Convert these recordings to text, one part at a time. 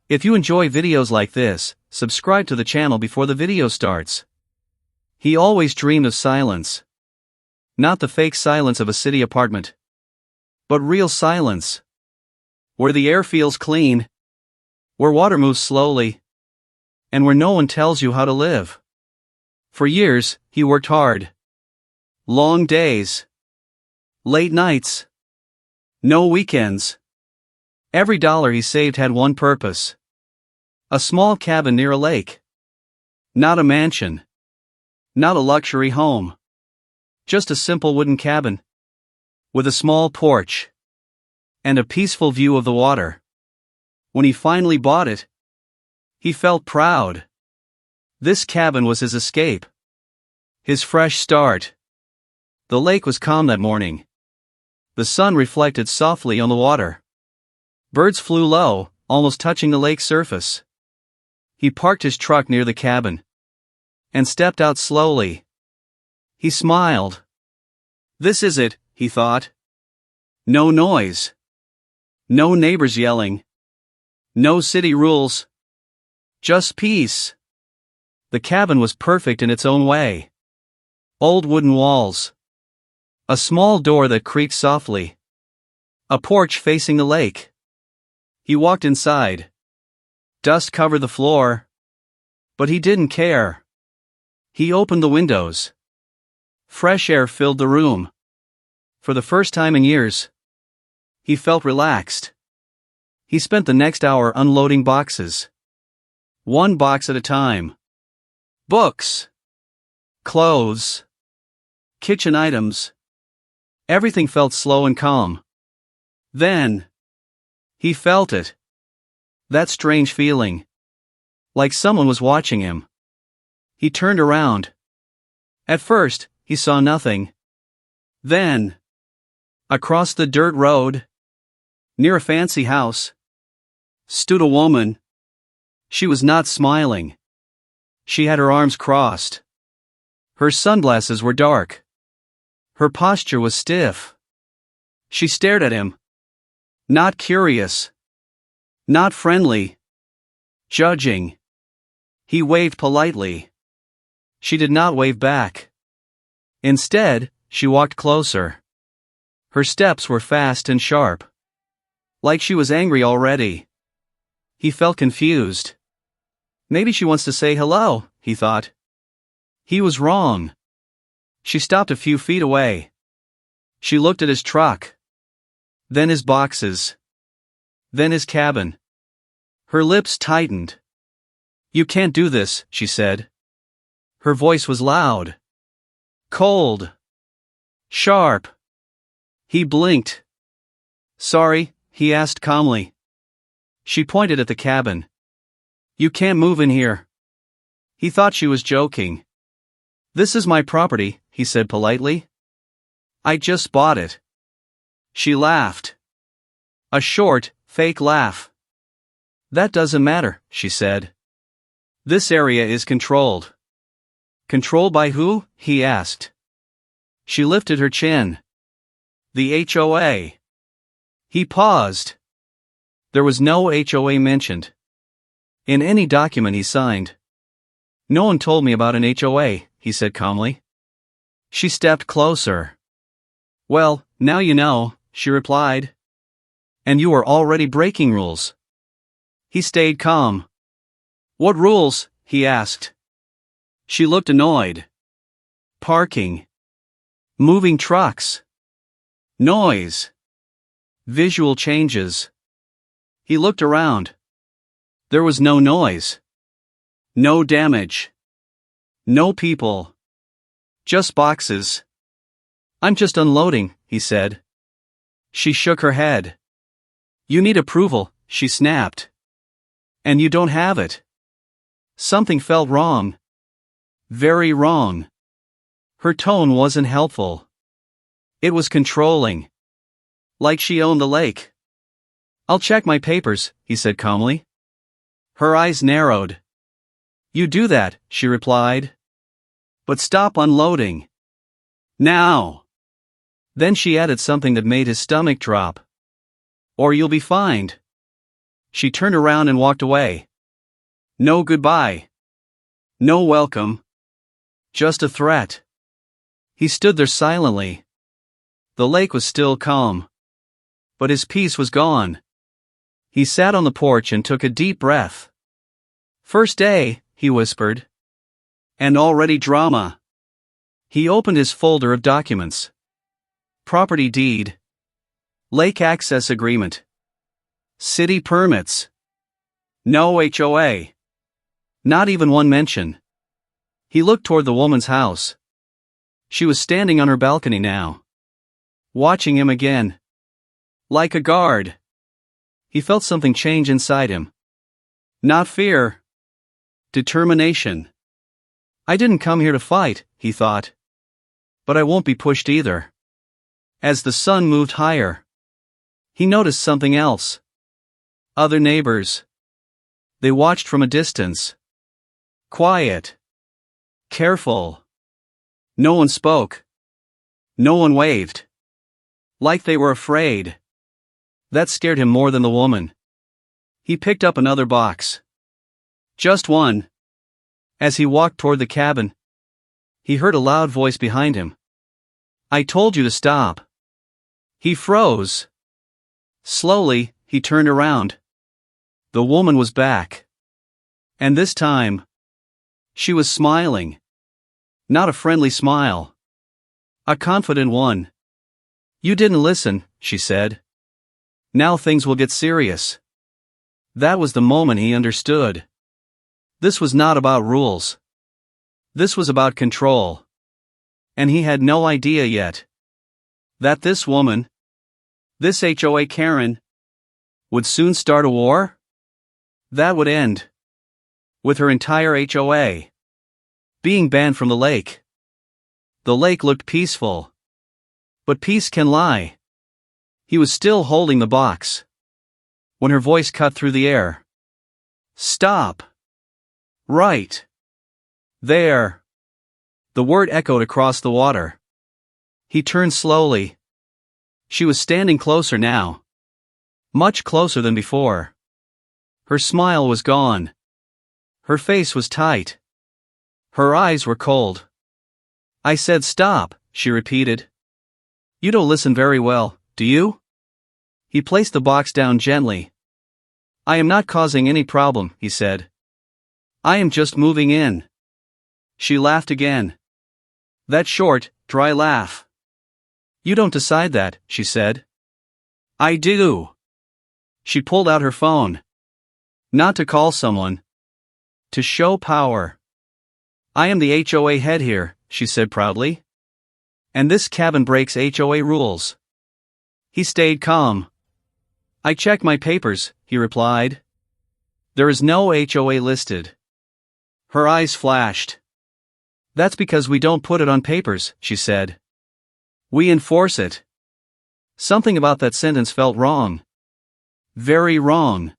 If you enjoy videos like this, subscribe to the channel before the video starts. He always dreamed of silence. Not the fake silence of a city apartment, but real silence. Where the air feels clean, where water moves slowly, and where no one tells you how to live. For years, he worked hard. Long days. Late nights. No weekends. Every dollar he saved had one purpose. A small cabin near a lake. Not a mansion. Not a luxury home. Just a simple wooden cabin. With a small porch. And a peaceful view of the water. When he finally bought it, he felt proud. This cabin was his escape. His fresh start. The lake was calm that morning. The sun reflected softly on the water. Birds flew low, almost touching the lake's surface. He parked his truck near the cabin and stepped out slowly. He smiled. This is it, he thought. No noise. No neighbors yelling. No city rules. Just peace. The cabin was perfect in its own way. Old wooden walls. A small door that creaked softly. A porch facing the lake. He walked inside. Dust covered the floor. But he didn't care. He opened the windows. Fresh air filled the room. For the first time in years, he felt relaxed. He spent the next hour unloading boxes. One box at a time. Books. Clothes. Kitchen items. Everything felt slow and calm. Then, he felt it. That strange feeling. Like someone was watching him. He turned around. At first, he saw nothing. Then, across the dirt road, near a fancy house, stood a woman. She was not smiling. She had her arms crossed. Her sunglasses were dark. Her posture was stiff. She stared at him. Not curious. Not friendly. Judging. He waved politely. She did not wave back. Instead, she walked closer. Her steps were fast and sharp. Like she was angry already. He felt confused. Maybe she wants to say hello, he thought. He was wrong. She stopped a few feet away. She looked at his truck. Then his boxes. Then his cabin. Her lips tightened. You can't do this, she said. Her voice was loud. Cold. Sharp. He blinked. Sorry, he asked calmly. She pointed at the cabin. You can't move in here. He thought she was joking. This is my property, he said politely. I just bought it. She laughed. A short, fake laugh. That doesn't matter, she said. This area is controlled. Controlled by who? He asked. She lifted her chin. The HOA. He paused. There was no HOA mentioned in any document he signed. No one told me about an HOA, he said calmly. She stepped closer. Well, now you know, she replied. And you are already breaking rules. He stayed calm. What rules? He asked. She looked annoyed. Parking. Moving trucks. Noise. Visual changes. He looked around. There was no noise. No damage. No people. Just boxes. I'm just unloading, he said. She shook her head. You need approval, she snapped. And you don't have it. Something felt wrong. Very wrong. Her tone wasn't helpful. It was controlling. Like she owned the lake. I'll check my papers, he said calmly. Her eyes narrowed. You do that, she replied. But stop unloading. Now. Then she added something that made his stomach drop. Or you'll be fined. She turned around and walked away. No goodbye. No welcome. Just a threat. He stood there silently. The lake was still calm. But his peace was gone. He sat on the porch and took a deep breath. First day, he whispered. And already drama. He opened his folder of documents. Property deed. Lake access agreement. City permits. No HOA. Not even one mention. He looked toward the woman's house. She was standing on her balcony now. Watching him again. Like a guard. He felt something change inside him. Not fear. Determination. I didn't come here to fight, he thought. But I won't be pushed either. As the sun moved higher, he noticed something else. Other neighbors. They watched from a distance. Quiet. Careful. No one spoke. No one waved. Like they were afraid. That scared him more than the woman. He picked up another box. Just one. As he walked toward the cabin, he heard a loud voice behind him. I told you to stop. He froze. Slowly, he turned around. The woman was back. And this time, she was smiling. Not a friendly smile. A confident one. You didn't listen, she said. Now things will get serious. That was the moment he understood. This was not about rules. This was about control. And he had no idea yet that this woman, this HOA Karen, would soon start a war? That would end with her entire HOA being banned from the lake. The lake looked peaceful. But peace can lie. He was still holding the box when her voice cut through the air. Stop. Right. There. The word echoed across the water. He turned slowly. She was standing closer now. Much closer than before. Her smile was gone. Her face was tight. Her eyes were cold. I said stop, she repeated. You don't listen very well, do you? He placed the box down gently. I am not causing any problem, he said. I am just moving in. She laughed again. That short, dry laugh. You don't decide that, she said. I do. She pulled out her phone. Not to call someone. To show power. I am the HOA head here, she said proudly. And this cabin breaks HOA rules. He stayed calm. I checked my papers, he replied. There is no HOA listed. Her eyes flashed. That's because we don't put it on papers, she said. We enforce it. Something about that sentence felt wrong. Very wrong.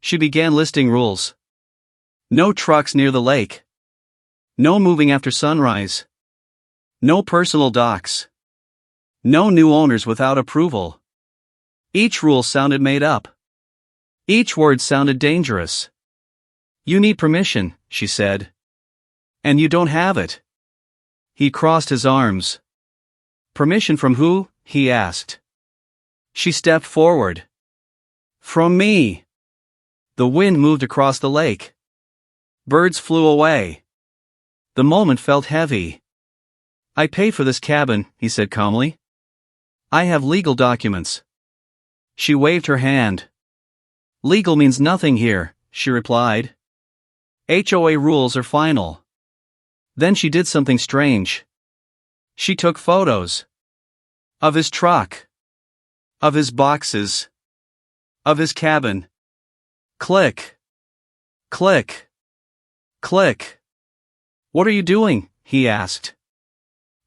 She began listing rules. No trucks near the lake. No moving after sunrise. No personal docks. No new owners without approval. Each rule sounded made up. Each word sounded dangerous. You need permission, she said. And you don't have it. He crossed his arms. Permission from who? He asked. She stepped forward. From me. The wind moved across the lake. Birds flew away. The moment felt heavy. I paid for this cabin, he said calmly. I have legal documents. She waved her hand. Legal means nothing here, she replied. HOA rules are final. Then she did something strange. She took photos. Of his truck. Of his boxes. Of his cabin. Click. Click. Click. What are you doing? He asked.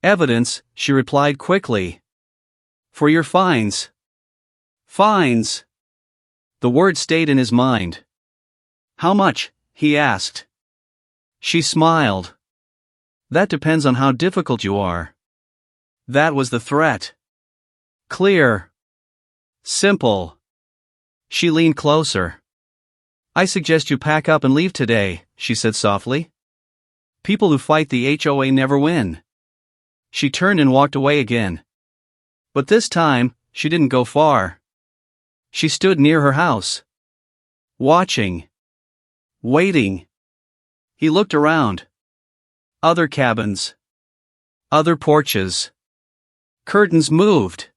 Evidence, she replied quickly. For your fines. Fines. The word stayed in his mind. How much? He asked. She smiled. That depends on how difficult you are. That was the threat. Clear. Simple. She leaned closer. I suggest you pack up and leave today, she said softly. People who fight the HOA never win. She turned and walked away again. But this time, she didn't go far. She stood near her house. Watching. Waiting. He looked around. Other cabins. Other porches. Curtains moved.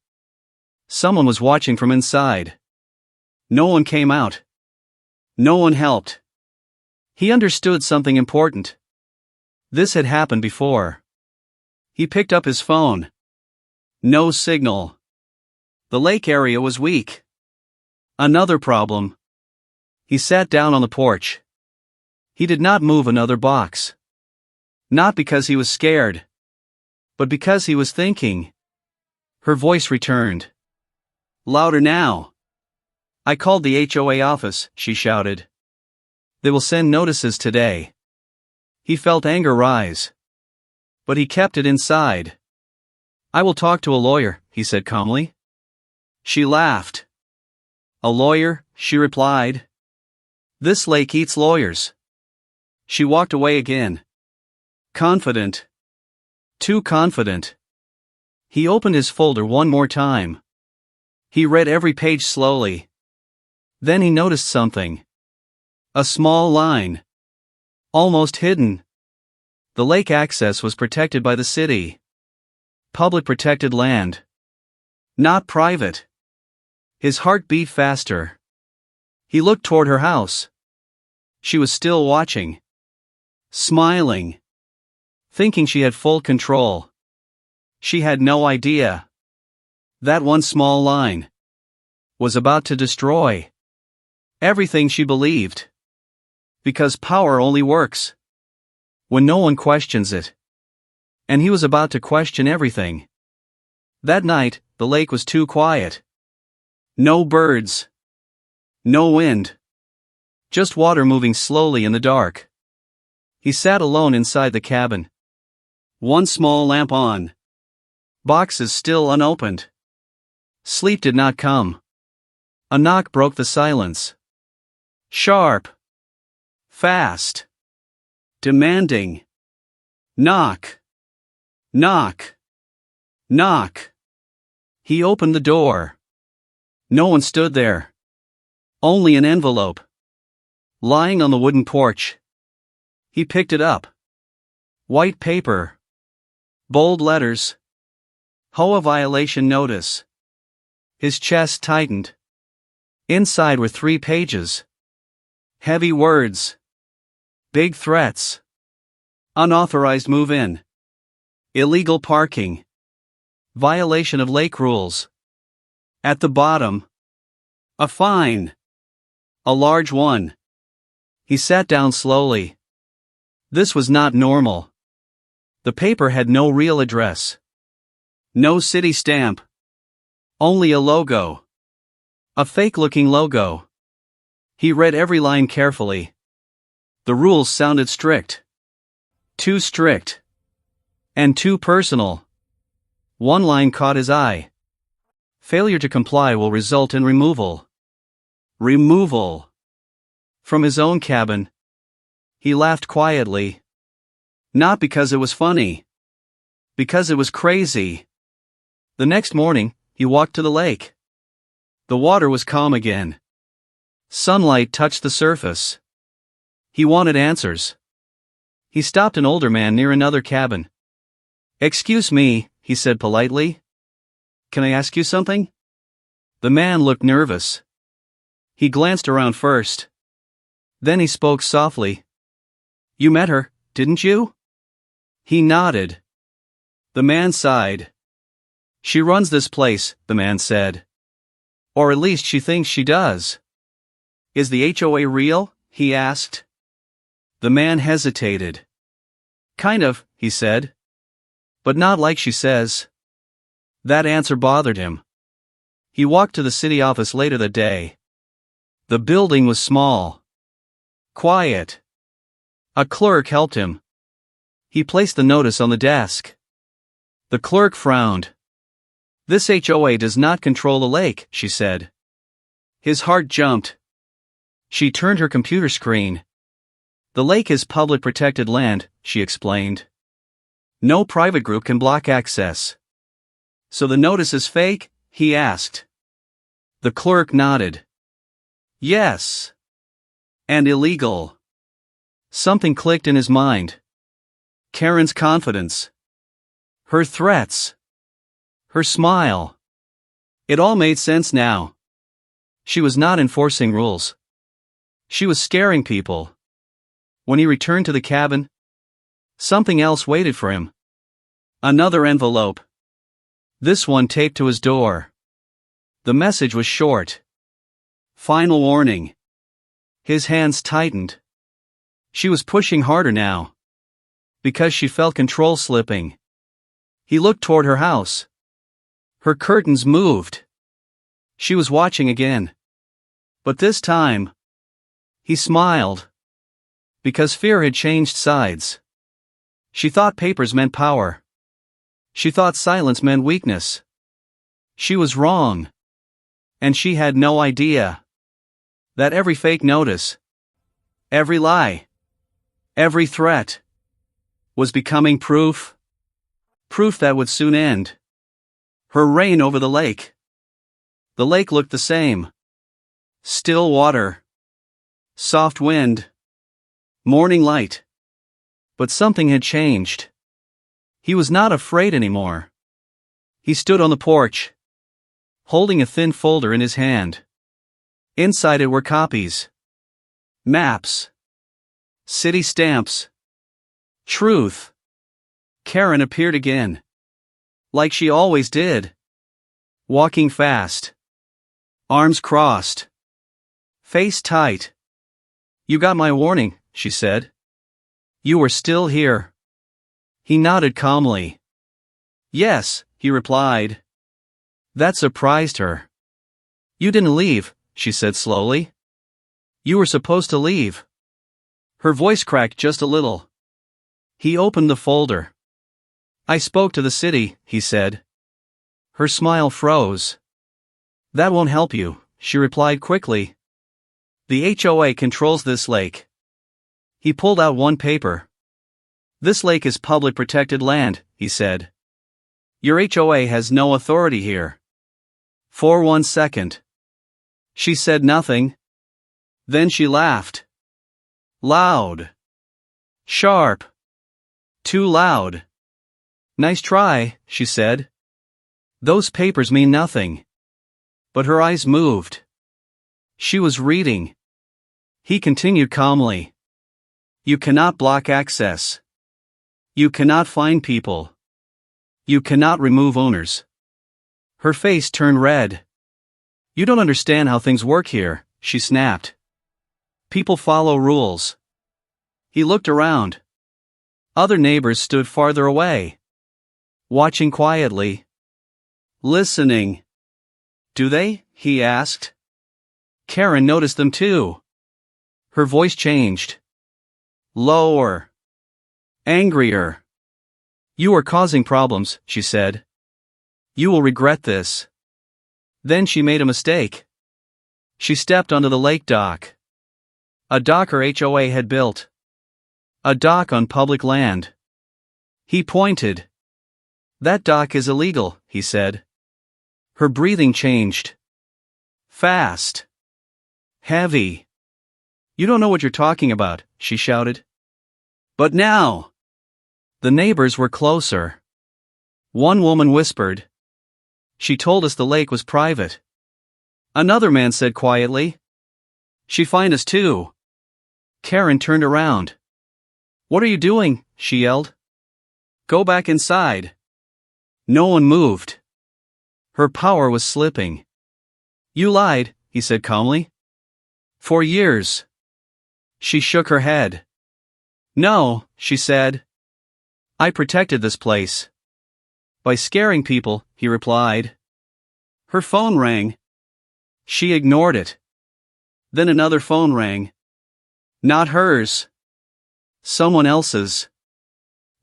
Someone was watching from inside. No one came out. No one helped. He understood something important. This had happened before. He picked up his phone. No signal. The lake area was weak. Another problem. He sat down on the porch. He did not move another box. Not because he was scared, but because he was thinking. Her voice returned. Louder now. I called the HOA office, she shouted. They will send notices today. He felt anger rise. But he kept it inside. I will talk to a lawyer, he said calmly. She laughed. A lawyer, she replied. This lake eats lawyers. She walked away again. Confident. Too confident. He opened his folder one more time. He read every page slowly. Then he noticed something. A small line. Almost hidden. The lake access was protected by the city. Public protected land. Not private. His heart beat faster. He looked toward her house. She was still watching. Smiling. Thinking she had full control. She had no idea. That one small line was about to destroy everything she believed. Because power only works when no one questions it. And he was about to question everything. That night, the lake was too quiet. No birds. No wind. Just water moving slowly in the dark. He sat alone inside the cabin. One small lamp on. Boxes still unopened. Sleep did not come. A knock broke the silence. Sharp. Fast. Demanding. Knock. Knock. Knock. He opened the door. No one stood there. Only an envelope. Lying on the wooden porch. He picked it up. White paper. Bold letters. HOA violation notice. His chest tightened. Inside were 3 pages. Heavy words. Big threats. Unauthorized move-in. Illegal parking. Violation of lake rules. At the bottom. A fine. A large one. He sat down slowly. This was not normal. The paper had no real address. No city stamp. Only a logo. A fake-looking logo. He read every line carefully. The rules sounded strict. Too strict. And too personal. One line caught his eye. Failure to comply will result in removal. Removal. From his own cabin. He laughed quietly. Not because it was funny. Because it was crazy. The next morning, he walked to the lake. The water was calm again. Sunlight touched the surface. He wanted answers. He stopped an older man near another cabin. Excuse me, he said politely. Can I ask you something? The man looked nervous. He glanced around first. Then he spoke softly. You met her, didn't you? He nodded. The man sighed. She runs this place, the man said. Or at least she thinks she does. Is the HOA real? He asked. The man hesitated. Kind of, he said. But not like she says. That answer bothered him. He walked to the city office later that day. The building was small. Quiet. A clerk helped him. He placed the notice on the desk. The clerk frowned. This HOA does not control the lake, she said. His heart jumped. She turned her computer screen. The lake is public protected land, she explained. No private group can block access. So the notice is fake? He asked. The clerk nodded. Yes. And illegal. Something clicked in his mind. Karen's confidence. Her threats. Her smile. It all made sense now. She was not enforcing rules. She was scaring people. When he returned to the cabin, something else waited for him. Another envelope. This one taped to his door. The message was short. Final warning. His hands tightened. She was pushing harder now. Because she felt control slipping. He looked toward her house. Her curtains moved. She was watching again. But this time, he smiled. Because fear had changed sides. She thought papers meant power. She thought silence meant weakness. She was wrong. And she had no idea that every fake notice, every lie, every threat was becoming proof. Proof that would soon end. Her reign over the lake. The lake looked the same. Still water. Soft wind. Morning light. But something had changed. He was not afraid anymore. He stood on the porch, holding a thin folder in his hand. Inside it were copies. Maps. City stamps. Truth. Karen appeared again. Like she always did. Walking fast. Arms crossed. Face tight. You got my warning, she said. You were still here. He nodded calmly. Yes, he replied. That surprised her. You didn't leave, she said slowly. You were supposed to leave. Her voice cracked just a little. He opened the folder. I spoke to the city, he said. Her smile froze. That won't help you, she replied quickly. The HOA controls this lake. He pulled out one paper. This lake is public protected land, he said. Your HOA has no authority here. For 1 second. She said nothing. Then she laughed. Loud. Sharp. Too loud. Nice try, she said. Those papers mean nothing. But her eyes moved. She was reading. He continued calmly. You cannot block access. You cannot fine people. You cannot remove owners. Her face turned red. You don't understand how things work here, she snapped. People follow rules. He looked around. Other neighbors stood farther away. Watching quietly. Listening. Do they? He asked. Karen noticed them too. Her voice changed. Lower. Angrier. You are causing problems, she said. You will regret this. Then she made a mistake. She stepped onto the lake dock. A dock her HOA had built. A dock on public land. He pointed. That dock is illegal, he said. Her breathing changed. Fast. Heavy. You don't know what you're talking about, she shouted. But now. The neighbors were closer. One woman whispered. She told us the lake was private. Another man said quietly. She fined us too. Karen turned around. What are you doing? She yelled. Go back inside. No one moved. Her power was slipping. You lied, he said calmly. For years. She shook her head. No, she said. I protected this place. By scaring people, he replied. Her phone rang. She ignored it. Then another phone rang. Not hers. Someone else's.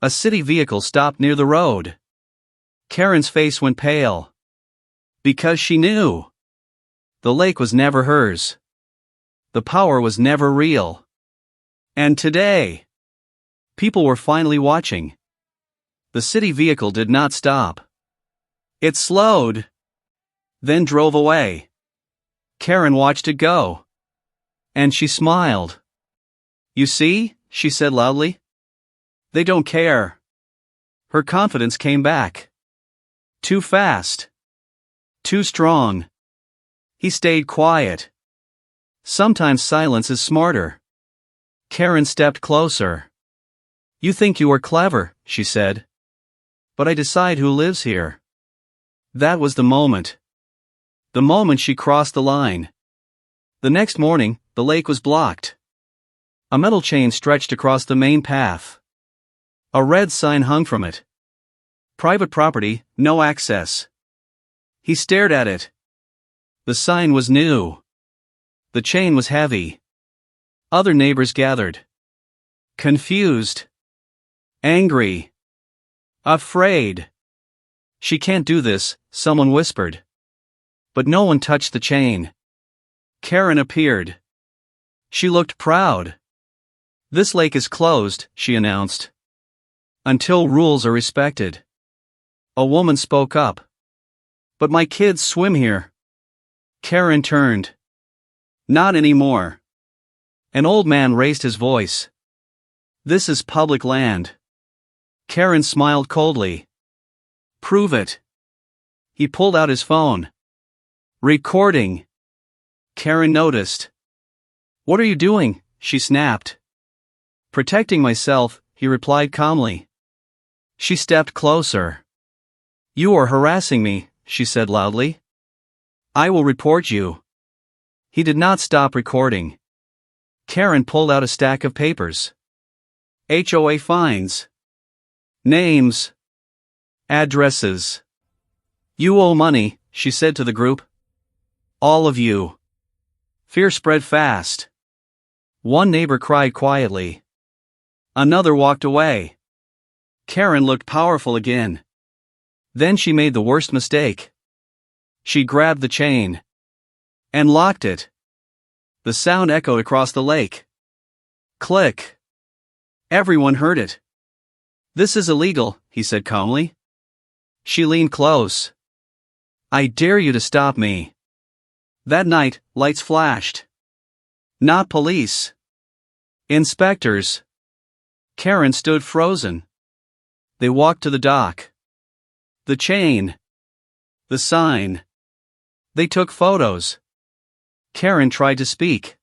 A city vehicle stopped near the road. Karen's face went pale. Because she knew. The lake was never hers. The power was never real. And today, people were finally watching. The city vehicle did not stop. It slowed, then drove away. Karen watched it go. And she smiled. "You see," she said loudly. "They don't care." Her confidence came back. Too fast. Too strong. He stayed quiet. Sometimes silence is smarter. Karen stepped closer. "You think you are clever," she said. "But I decide who lives here." That was the moment. The moment she crossed the line. The next morning, the lake was blocked. A metal chain stretched across the main path. A red sign hung from it. "Private property, no access." He stared at it. The sign was new. The chain was heavy. Other neighbors gathered. Confused. Angry. Afraid. "She can't do this," someone whispered. But no one touched the chain. Karen appeared. She looked proud. "This lake is closed," she announced. "Until rules are respected." A woman spoke up. "But my kids swim here." Karen turned. "Not anymore." An old man raised his voice. "This is public land." Karen smiled coldly. "Prove it." He pulled out his phone. Recording. Karen noticed. "What are you doing?" she snapped. "Protecting myself," he replied calmly. She stepped closer. "You are harassing me," she said loudly. "I will report you." He did not stop recording. Karen pulled out a stack of papers. HOA fines. Names. Addresses. "You owe money," she said to the group. "All of you." Fear spread fast. One neighbor cried quietly. Another walked away. Karen looked powerful again. Then she made the worst mistake. She grabbed the chain. And locked it. The sound echoed across the lake. Click. Everyone heard it. "This is illegal," he said calmly. She leaned close. "I dare you to stop me." That night, lights flashed. Not police. Inspectors. Karen stood frozen. They walked to the dock. The chain. The sign. They took photos. Karen tried to speak.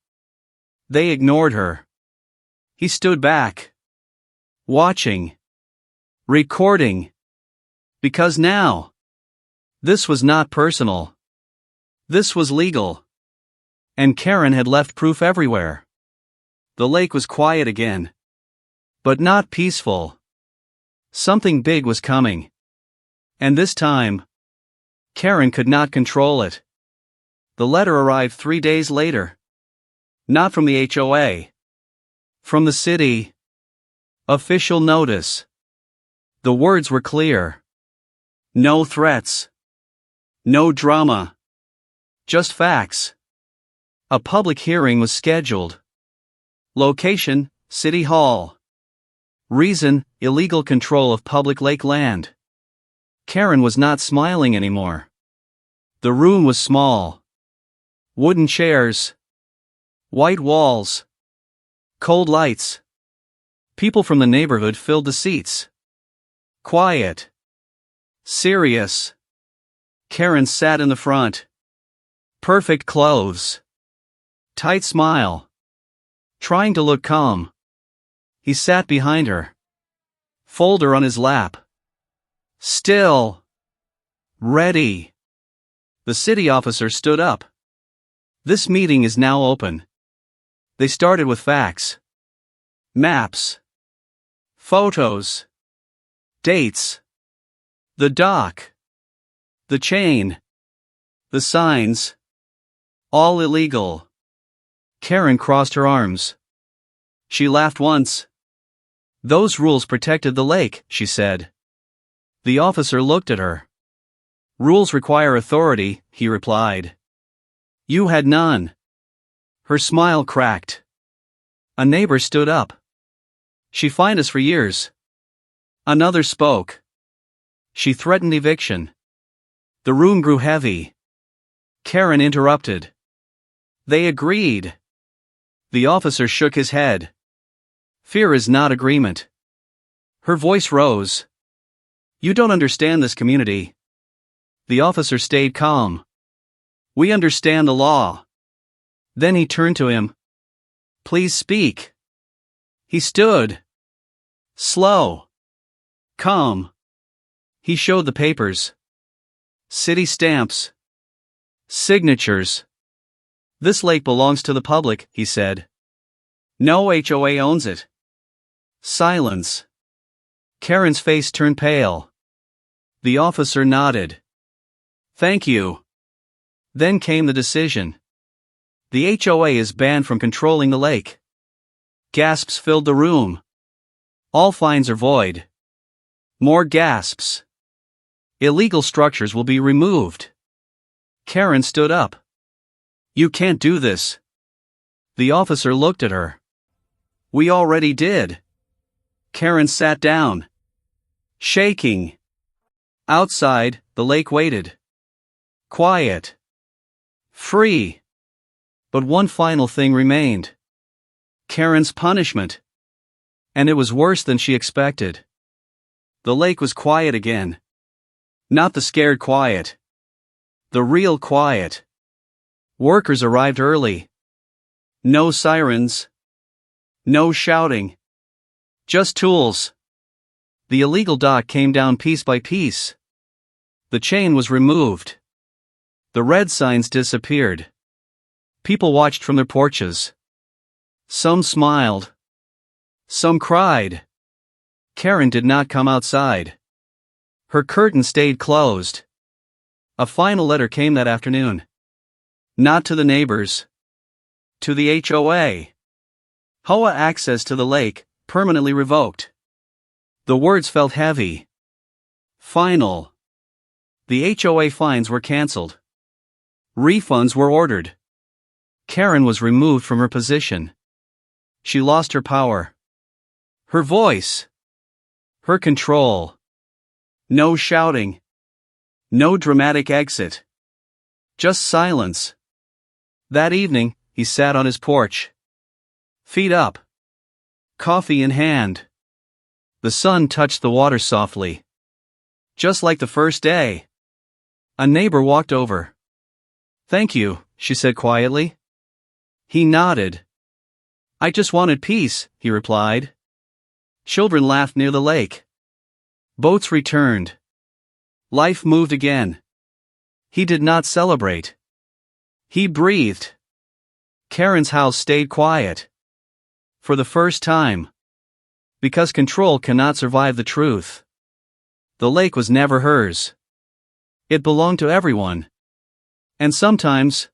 They ignored her. He stood back. Watching. Recording. Because now. This was not personal. This was legal. And Karen had left proof everywhere. The lake was quiet again. But not peaceful. Something big was coming. And this time, Karen could not control it. The letter arrived 3 days later. Not from the HOA. From the city. Official notice. The words were clear. No threats. No drama. Just facts. A public hearing was scheduled. Location, City Hall. Reason, illegal control of public lake land. Karen was not smiling anymore. The room was small. Wooden chairs. White walls. Cold lights. People from the neighborhood filled the seats. Quiet. Serious. Karen sat in the front. Perfect clothes. Tight smile. Trying to look calm. He sat behind her. Folder on his lap. Still. Ready. The city officer stood up. This meeting is now open. They started with facts. Maps. Photos. Dates. The dock. The chain. The signs. All illegal. Karen crossed her arms. She laughed once. Those rules protected the lake, she said. The officer looked at her. Rules require authority, he replied. You had none. Her smile cracked. A neighbor stood up. She fined us for years. Another spoke. She threatened eviction. The room grew heavy. Karen interrupted. They agreed. The officer shook his head. Fear is not agreement. Her voice rose. You don't understand this community. The officer stayed calm. We understand the law. Then he turned to him. Please speak. He stood. Slow. Calm. He showed the papers. City stamps. Signatures. This lake belongs to the public, he said. No HOA owns it. Silence. Karen's face turned pale. The officer nodded. Thank you. Then came the decision. The HOA is banned from controlling the lake. Gasps filled the room. All fines are void. More gasps. Illegal structures will be removed. Karen stood up. You can't do this. The officer looked at her. We already did. Karen sat down. Shaking. Outside, the lake waited. Quiet. Free. But one final thing remained. Karen's punishment. And it was worse than she expected. The lake was quiet again. Not the scared quiet. The real quiet. Workers arrived early. No sirens. No shouting. Just tools. The illegal dock came down piece by piece. The chain was removed. The red signs disappeared. People watched from their porches. Some smiled. Some cried. Karen did not come outside. Her curtain stayed closed. A final letter came that afternoon. Not to the neighbors. To the HOA. HOA access to the lake, permanently revoked. The words felt heavy. Final. The HOA fines were cancelled. Refunds were ordered. Karen was removed from her position. She lost her power. Her voice. Her control. No shouting. No dramatic exit. Just silence. That evening, he sat on his porch. Feet up. Coffee in hand. The sun touched the water softly. Just like the first day. A neighbor walked over. Thank you, she said quietly. He nodded. I just wanted peace, he replied. Children laughed near the lake. Boats returned. Life moved again. He did not celebrate. He breathed. Karen's house stayed quiet. For the first time. Because control cannot survive the truth. The lake was never hers. It belonged to everyone. And sometimes,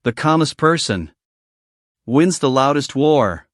the calmest person wins the loudest war.